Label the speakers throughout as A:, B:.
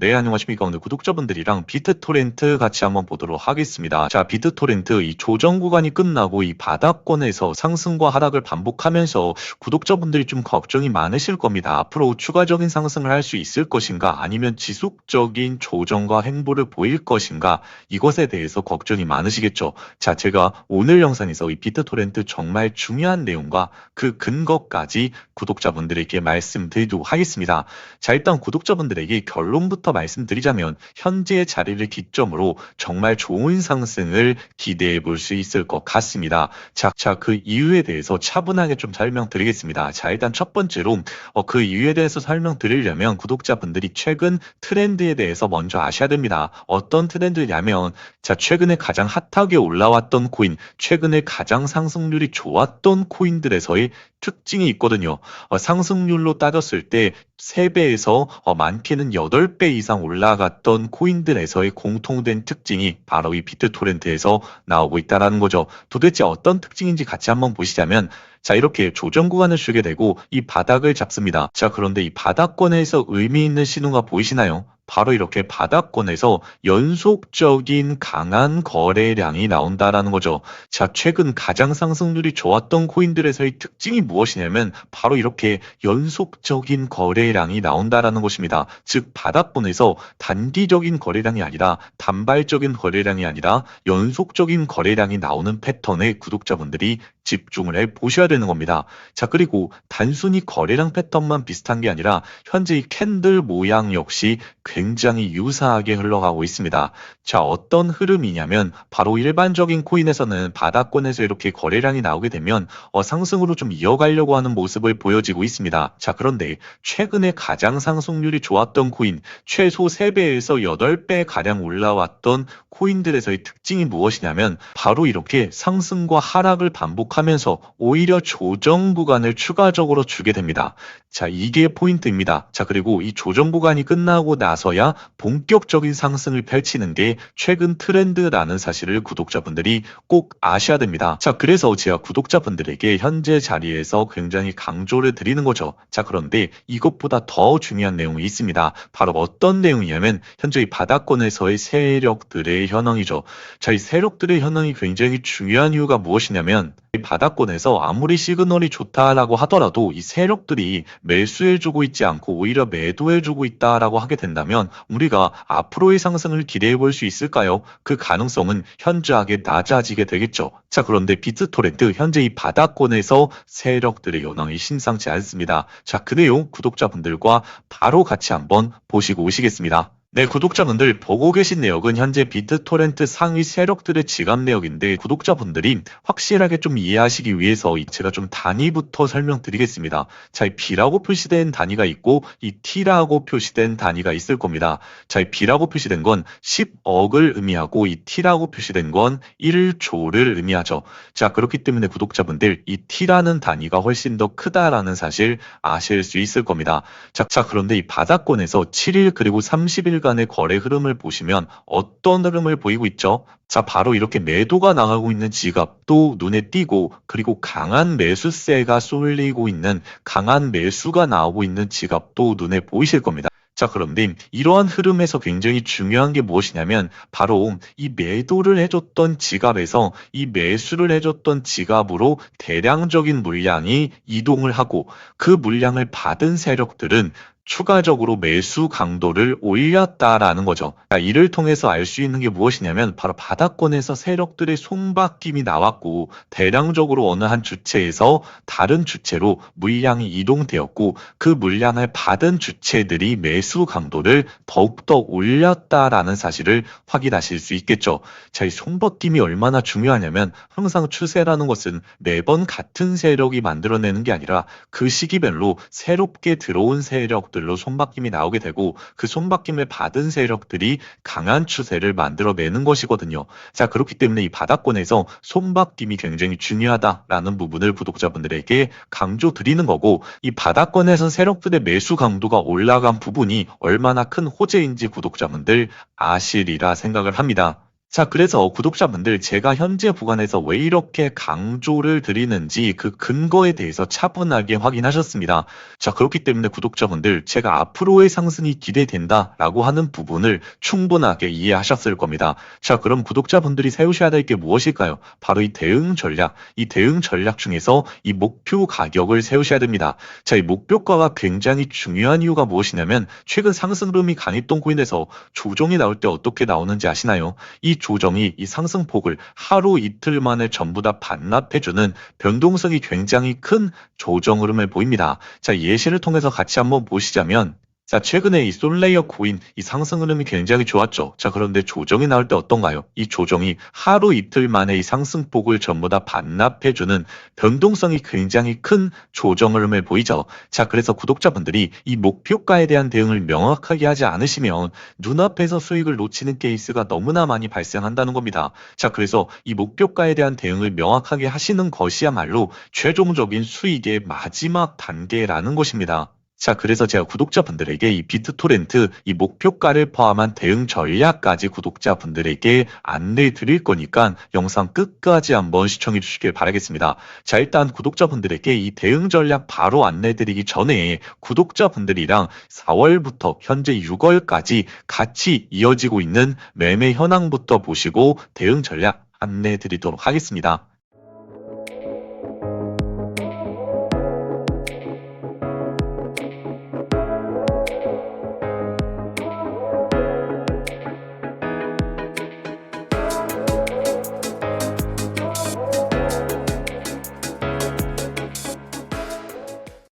A: 네, 안녕하십니까. 오늘 구독자분들이랑 비트토렌트 같이 한번 보도록 하겠습니다. 자, 비트토렌트 이 조정 구간이 끝나고 이 바닥권에서 상승과 하락을 반복하면서 구독자분들이 좀 걱정이 많으실 겁니다. 앞으로 추가적인 상승을 할 수 있을 것인가, 아니면 지속적인 조정과 행보를 보일 것인가, 이것에 대해서 걱정이 많으시겠죠. 자, 제가 오늘 영상에서 이 비트토렌트 정말 중요한 내용과 그 근거까지 구독자분들에게 말씀드리도록 하겠습니다. 자, 일단 구독자분들에게 결론부터 말씀드리자면 현재의 자리를 기점으로 정말 좋은 상승을 기대해 볼 수 있을 것 같습니다. 자, 그 이유에 대해서 차분하게 좀 설명드리겠습니다. 자, 일단 첫 번째로 그 이유에 대해서 설명드리려면 구독자분들이 최근 트렌드에 대해서 먼저 아셔야 됩니다. 어떤 트렌드냐면, 자, 최근에 가장 핫하게 올라왔던 코인, 최근에 가장 상승률이 좋았던 코인들에서의 특징이 있거든요. 상승률로 따졌을 때 3배에서 많게는 8배 이상 올라갔던 코인들에서의 공통된 특징이 바로 이 비트토렌트에서 나오고 있다는 거죠. 도대체 어떤 특징인지 같이 한번 보시자면, 자, 이렇게 조정 구간을 주게 되고 이 바닥을 잡습니다. 자, 그런데 이 바닥권에서 의미 있는 신호가 보이시나요? 바로 이렇게 바닥권에서 연속적인 강한 거래량이 나온다라는 거죠. 자, 최근 가장 상승률이 좋았던 코인들에서의 특징이 무엇이냐면 바로 이렇게 연속적인 거래량이 나온다라는 것입니다. 즉, 바닥권에서 단기적인 거래량이 아니라 단발적인 거래량이 아니라 연속적인 거래량이 나오는 패턴에 구독자분들이 집중을 해 보셔야 되는 겁니다. 자, 그리고 단순히 거래량 패턴만 비슷한 게 아니라 현재 이 캔들 모양 역시 굉장히 유사하게 흘러가고 있습니다. 자, 어떤 흐름이냐면 바로 일반적인 코인에서는 바닥권에서 이렇게 거래량이 나오게 되면 상승으로 좀 이어가려고 하는 모습을 보여지고 있습니다. 자, 그런데 최근에 가장 상승률이 좋았던 코인, 최소 3배에서 8배 가량 올라왔던 코인들에서의 특징이 무엇이냐면 바로 이렇게 상승과 하락을 반복하면서 오히려 조정 구간을 추가적으로 주게 됩니다. 자, 이게 포인트입니다. 자, 그리고 이 조정 구간이 끝나고 나서야 본격적인 상승을 펼치는 게 최근 트렌드라는 사실을 구독자분들이 꼭 아셔야 됩니다. 자, 그래서 제가 구독자분들에게 현재 자리에서 굉장히 강조를 드리는 거죠. 자, 그런데 이것보다 더 중요한 내용이 있습니다. 바로 어떤 내용이냐면 현재 이 바닥권에서의 세력들의 현황이죠. 자, 이 세력들의 현황이 굉장히 중요한 이유가 무엇이냐면 이 바닥권에서 아무리 시그널이 좋다라고 하더라도 이 세력들이 매수해주고 있지 않고 오히려 매도해주고 있다라고 하게 된다면 우리가 앞으로의 상승을 기대해 볼 수 있을까요? 그 가능성은 현저하게 낮아지게 되겠죠. 자, 그런데 비트토렌트 현재 이 바닥권에서 세력들의 현황이 심상치 않습니다. 자, 그 내용 구독자분들과 바로 같이 한번 보시고 오시겠습니다. 네, 구독자분들 보고 계신 내역은 현재 비트토렌트 상위 세력들의 지갑 내역인데 구독자분들이 확실하게 좀 이해하시기 위해서 제가 좀 단위부터 설명드리겠습니다. 자, 이 B라고 표시된 단위가 있고 이 T라고 표시된 단위가 있을 겁니다. 자, 이 B라고 표시된 건 10억을 의미하고 이 T라고 표시된 건 1조를 의미하죠. 자, 그렇기 때문에 구독자분들 이 T라는 단위가 훨씬 더 크다라는 사실 아실 수 있을 겁니다. 자, 그런데 이 바닥권에서 7일 그리고 30일 간의 거래 흐름을 보시면 어떤 흐름을 보이고 있죠? 자, 바로 이렇게 매도가 나가고 있는 지갑도 눈에 띄고 그리고 강한 매수세가 쏠리고 있는 강한 매수가 나오고 있는 지갑도 눈에 보이실 겁니다. 자, 그런데 이러한 흐름에서 굉장히 중요한 게 무엇이냐면 바로 이 매도를 해줬던 지갑에서 이 매수를 해줬던 지갑으로 대량적인 물량이 이동을 하고 그 물량을 받은 세력들은 추가적으로 매수 강도를 올렸다라는 거죠. 이를 통해서 알 수 있는 게 무엇이냐면 바로 바닥권에서 세력들의 손바뀜이 나왔고 대량적으로 어느 한 주체에서 다른 주체로 물량이 이동되었고 그 물량을 받은 주체들이 매수 강도를 더욱더 올렸다라는 사실을 확인하실 수 있겠죠. 자, 이 손버팀이 얼마나 중요하냐면 항상 추세라는 것은 매번 같은 세력이 만들어내는 게 아니라 그 시기별로 새롭게 들어온 세력들로 손바뀜이 나오게 되고 그 손바뀜을 받은 세력들이 강한 추세를 만들어내는 것이거든요. 자, 그렇기 때문에 이 바닥권에서 손바뀜이 굉장히 중요하다라는 부분을 구독자분들에게 강조드리는 거고 이 바닥권에서 세력들의 매수 강도가 올라간 부분이 얼마나 큰 호재인지 구독자분들 아시리라 생각을 합니다. 자, 그래서 구독자분들 제가 현재 구간에서 왜 이렇게 강조를 드리는지 그 근거에 대해서 차분하게 확인하셨습니다. 자, 그렇기 때문에 구독자분들 제가 앞으로의 상승이 기대된다라고 하는 부분을 충분하게 이해하셨을 겁니다. 자, 그럼 구독자분들이 세우셔야 될 게 무엇일까요? 바로 이 대응 전략, 이 대응 전략 중에서 이 목표 가격을 세우셔야 됩니다. 자, 이 목표가가 굉장히 중요한 이유가 무엇이냐면 최근 상승 흐름이 강했던 코인에서 조정이 나올 때 어떻게 나오는지 아시나요? 이 조정이 이 상승폭을 하루 이틀 만에 전부 다 반납해주는 변동성이 굉장히 큰 조정 흐름을 보입니다. 자, 예시를 통해서 같이 한번 보시자면 자, 최근에 이 솔레이어 코인 이 상승 흐름이 굉장히 좋았죠. 자, 그런데 조정이 나올 때 어떤가요? 이 조정이 하루 이틀 만에 이 상승폭을 전부 다 반납해주는 변동성이 굉장히 큰 조정 흐름을 보이죠. 자, 그래서 구독자분들이 이 목표가에 대한 대응을 명확하게 하지 않으시면 눈앞에서 수익을 놓치는 케이스가 너무나 많이 발생한다는 겁니다. 자, 그래서 이 목표가에 대한 대응을 명확하게 하시는 것이야말로 최종적인 수익의 마지막 단계라는 것입니다. 자, 그래서 제가 구독자분들에게 이 비트토렌트 이 목표가를 포함한 대응 전략까지 구독자분들에게 안내 드릴 거니까 영상 끝까지 한번 시청해 주시길 바라겠습니다. 자, 일단 구독자분들에게 이 대응 전략 바로 안내 드리기 전에 구독자분들이랑 4월부터 현재 6월까지 같이 이어지고 있는 매매 현황부터 보시고 대응 전략 안내 드리도록 하겠습니다.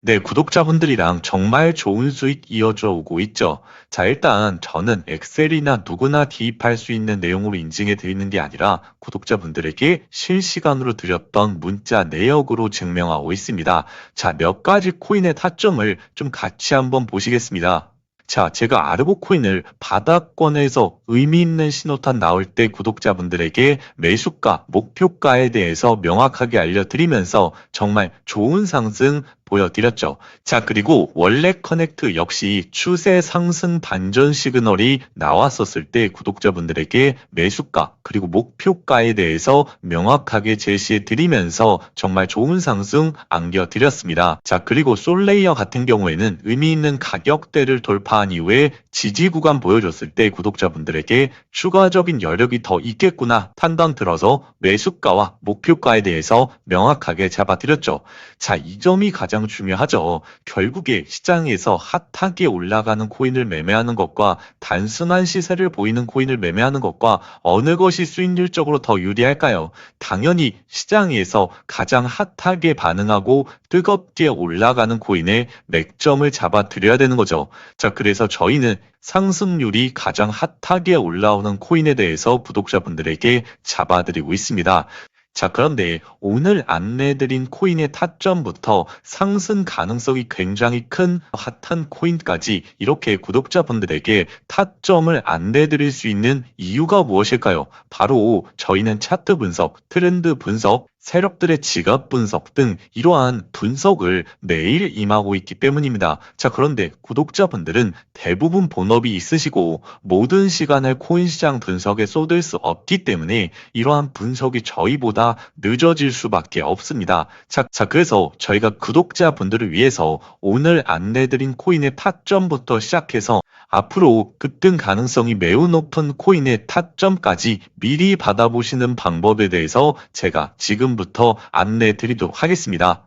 A: 네, 구독자분들이랑 정말 좋은 수익 이어져 오고 있죠. 자, 일단 저는 엑셀이나 누구나 대입할 수 있는 내용으로 인증해 드리는 게 아니라 구독자분들에게 실시간으로 드렸던 문자 내역으로 증명하고 있습니다. 자, 몇 가지 코인의 타점을 좀 같이 한번 보시겠습니다. 자, 제가 아르보 코인을 바닥권에서 의미 있는 신호탄 나올 때 구독자분들에게 매수가, 목표가에 대해서 명확하게 알려드리면서 정말 좋은 상승 보여드렸죠. 자, 그리고 원래 커넥트 역시 추세 상승 반전 시그널이 나왔었을 때 구독자분들에게 매수가 그리고 목표가에 대해서 명확하게 제시해 드리면서 정말 좋은 상승 안겨드렸습니다. 자, 그리고 솔레이어 같은 경우에는 의미 있는 가격대를 돌파한 이후에 지지 구간 보여줬을 때 구독자분들에게 추가적인 여력이 더 있겠구나 판단 들어서 매수가와 목표가에 대해서 명확하게 잡아드렸죠. 자, 이 점이 가장 중요하죠. 결국에 시장에서 핫하게 올라가는 코인을 매매하는 것과 단순한 시세를 보이는 코인을 매매하는 것과 어느 것이 수익률적으로 더 유리할까요? 당연히 시장에서 가장 핫하게 반응하고 뜨겁게 올라가는 코인의 맥점을 잡아드려야 되는 거죠. 자, 그래서 저희는 상승률이 가장 핫하게 올라오는 코인에 대해서 구독자분들에게 잡아드리고 있습니다. 자, 그런데 오늘 안내드린 코인의 타점부터 상승 가능성이 굉장히 큰 핫한 코인까지 이렇게 구독자분들에게 타점을 안내드릴 수 있는 이유가 무엇일까요? 바로 저희는 차트 분석, 트렌드 분석, 세력들의 지갑 분석 등 이러한 분석을 매일 임하고 있기 때문입니다. 자, 그런데 구독자분들은 대부분 본업이 있으시고 모든 시간을 코인 시장 분석에 쏟을 수 없기 때문에 이러한 분석이 저희보다 늦어질 수밖에 없습니다. 자, 그래서 저희가 구독자분들을 위해서 오늘 안내드린 코인의 타점부터 시작해서 앞으로 급등 가능성이 매우 높은 코인의 타점까지 미리 받아보시는 방법에 대해서 제가 지금부터 안내 드리도록 하겠습니다.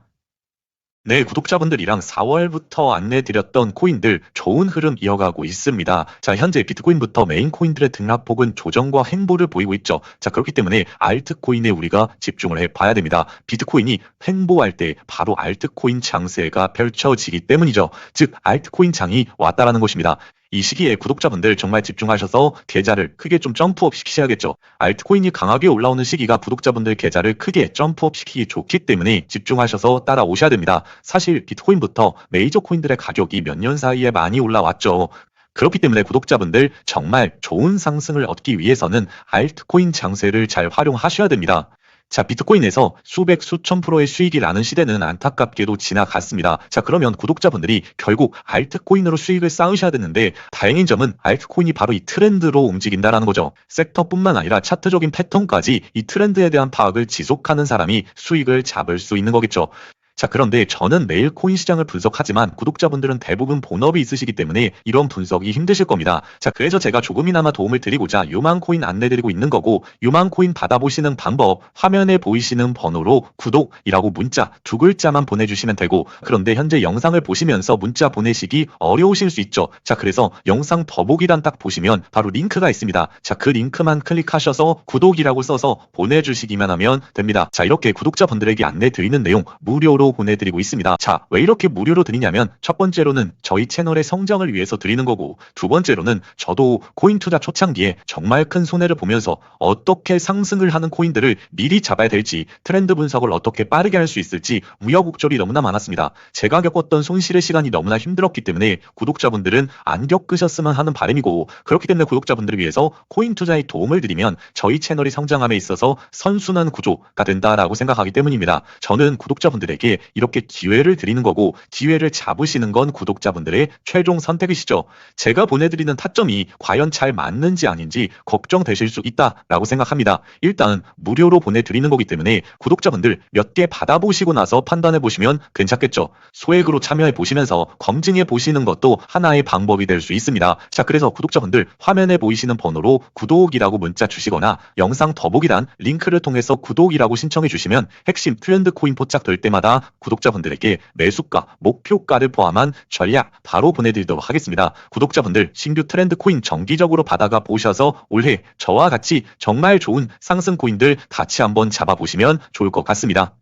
A: 네, 구독자분들이랑 4월부터 안내드렸던 코인들 좋은 흐름 이어가고 있습니다. 자, 현재 비트코인부터 메인 코인들의 등락폭은 조정과 횡보를 보이고 있죠. 자, 그렇기 때문에 알트코인에 우리가 집중을 해봐야 됩니다. 비트코인이 횡보할 때 바로 알트코인 장세가 펼쳐지기 때문이죠. 즉, 알트코인 장이 왔다라는 것입니다. 이 시기에 구독자분들 정말 집중하셔서 계좌를 크게 좀 점프업 시키셔야겠죠. 알트코인이 강하게 올라오는 시기가 구독자분들 계좌를 크게 점프업 시키기 좋기 때문에 집중하셔서 따라오셔야 됩니다. 사실 비트코인부터 메이저 코인들의 가격이 몇 년 사이에 많이 올라왔죠. 그렇기 때문에 구독자분들 정말 좋은 상승을 얻기 위해서는 알트코인 장세를 잘 활용하셔야 됩니다. 자, 비트코인에서 수백, 수천 프로의 수익이 나는 시대는 안타깝게도 지나갔습니다. 자, 그러면 구독자분들이 결국 알트코인으로 수익을 쌓으셔야 되는데 다행인 점은 알트코인이 바로 이 트렌드로 움직인다라는 거죠. 섹터뿐만 아니라 차트적인 패턴까지 이 트렌드에 대한 파악을 지속하는 사람이 수익을 잡을 수 있는 거겠죠. 자, 그런데 저는 매일 코인 시장을 분석하지만 구독자분들은 대부분 본업이 있으시기 때문에 이런 분석이 힘드실 겁니다. 자, 그래서 제가 조금이나마 도움을 드리고자 유망코인 안내드리고 있는 거고, 유망코인 받아보시는 방법, 화면에 보이시는 번호로 구독이라고 문자 두 글자만 보내주시면 되고, 그런데 현재 영상을 보시면서 문자 보내시기 어려우실 수 있죠. 자, 그래서 영상 더보기란 딱 보시면 바로 링크가 있습니다. 자, 그 링크만 클릭하셔서 구독이라고 써서 보내주시기만 하면 됩니다. 자, 이렇게 구독자분들에게 안내 드리는 내용 무료로 보내드리고 있습니다. 자, 왜 이렇게 무료로 드리냐면 첫 번째로는 저희 채널의 성장을 위해서 드리는 거고, 두 번째로는 저도 코인 투자 초창기에 정말 큰 손해를 보면서 어떻게 상승을 하는 코인들을 미리 잡아야 될지, 트렌드 분석을 어떻게 빠르게 할 수 있을지 우여곡절이 너무나 많았습니다. 제가 겪었던 손실의 시간이 너무나 힘들었기 때문에 구독자분들은 안 겪으셨으면 하는 바람이고, 그렇기 때문에 구독자분들을 위해서 코인 투자에 도움을 드리면 저희 채널이 성장함에 있어서 선순환 구조가 된다라고 생각하기 때문입니다. 저는 구독자분들에게 이렇게 기회를 드리는 거고, 기회를 잡으시는 건 구독자분들의 최종 선택이시죠. 제가 보내드리는 타점이 과연 잘 맞는지 아닌지 걱정되실 수 있다라고 생각합니다. 일단 무료로 보내드리는 거기 때문에 구독자분들 몇 개 받아보시고 나서 판단해 보시면 괜찮겠죠. 소액으로 참여해 보시면서 검증해 보시는 것도 하나의 방법이 될 수 있습니다. 자, 그래서 구독자분들 화면에 보이시는 번호로 구독이라고 문자 주시거나 영상 더보기란 링크를 통해서 구독이라고 신청해 주시면 핵심 트렌드 코인 포착될 때마다 구독자분들에게 매수가, 목표가를 포함한 전략 바로 보내드리도록 하겠습니다. 구독자분들 신규 트렌드 코인 정기적으로 받아가 보셔서 올해 저와 같이 정말 좋은 상승 코인들 같이 한번 잡아보시면 좋을 것 같습니다.